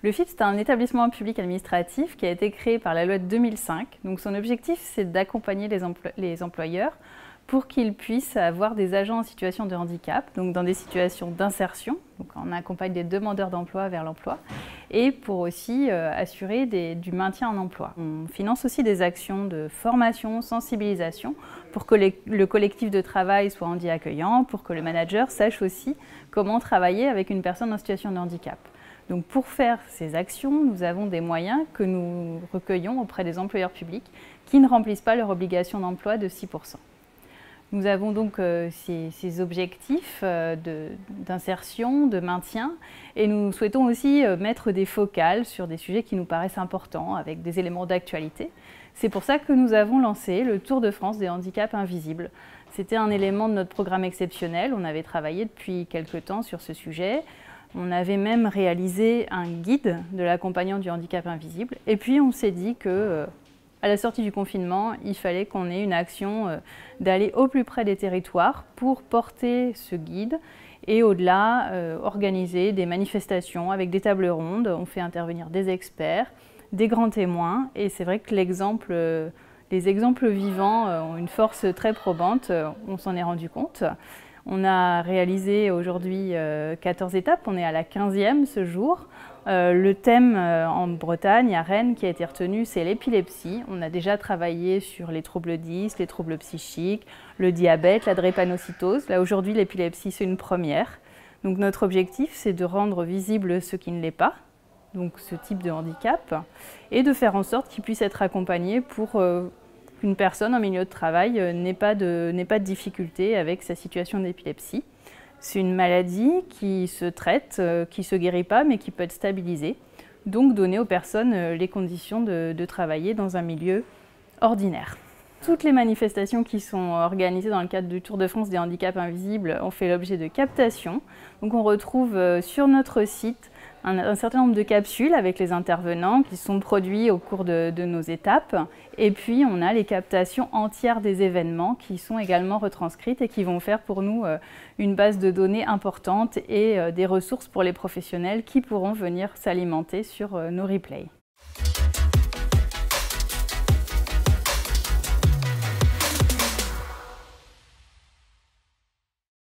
Le FIP, c'est un établissement public administratif qui a été créé par la loi de 2005. Donc son objectif, c'est d'accompagner les employeurs pour qu'ils puissent avoir des agents en situation de handicap, donc dans des situations d'insertion. Donc on accompagne des demandeurs d'emploi vers l'emploi et pour aussi assurer du maintien en emploi. On finance aussi des actions de formation, sensibilisation pour que le collectif de travail soit handi accueillant, pour que le manager sache aussi comment travailler avec une personne en situation de handicap. Donc pour faire ces actions, nous avons des moyens que nous recueillons auprès des employeurs publics qui ne remplissent pas leur obligation d'emploi de 6%. Nous avons donc ces objectifs d'insertion, de maintien, et nous souhaitons aussi mettre des focales sur des sujets qui nous paraissent importants, avec des éléments d'actualité. C'est pour ça que nous avons lancé le Tour de France des handicaps invisibles. C'était un élément de notre programme exceptionnel, on avait travaillé depuis quelque temps sur ce sujet. On avait même réalisé un guide de l'accompagnant du handicap invisible. Et puis on s'est dit que, à la sortie du confinement, il fallait qu'on ait une action d'aller au plus près des territoires pour porter ce guide et au-delà organiser des manifestations avec des tables rondes. On fait intervenir des experts, des grands témoins. Et c'est vrai que les exemples vivants ont une force très probante, on s'en est rendu compte. On a réalisé aujourd'hui 14 étapes, on est à la 15e ce jour. Le thème en Bretagne, à Rennes, qui a été retenu, c'est l'épilepsie. On a déjà travaillé sur les troubles 10, les troubles psychiques, le diabète, la drépanocytose. Là aujourd'hui, l'épilepsie, c'est une première. Donc notre objectif, c'est de rendre visible ce qui ne l'est pas, donc ce type de handicap, et de faire en sorte qu'il puisse être accompagné pour qu'une personne en milieu de travail n'ait pas de difficulté avec sa situation d'épilepsie. C'est une maladie qui se traite, qui ne se guérit pas, mais qui peut être stabilisée. Donc donner aux personnes les conditions de travailler dans un milieu ordinaire. Toutes les manifestations qui sont organisées dans le cadre du Tour de France des handicaps invisibles ont fait l'objet de captations. Donc on retrouve sur notre site un certain nombre de capsules avec les intervenants qui sont produits au cours de nos étapes. Et puis on a les captations entières des événements qui sont également retranscrites et qui vont faire pour nous une base de données importante et des ressources pour les professionnels qui pourront venir s'alimenter sur nos replays.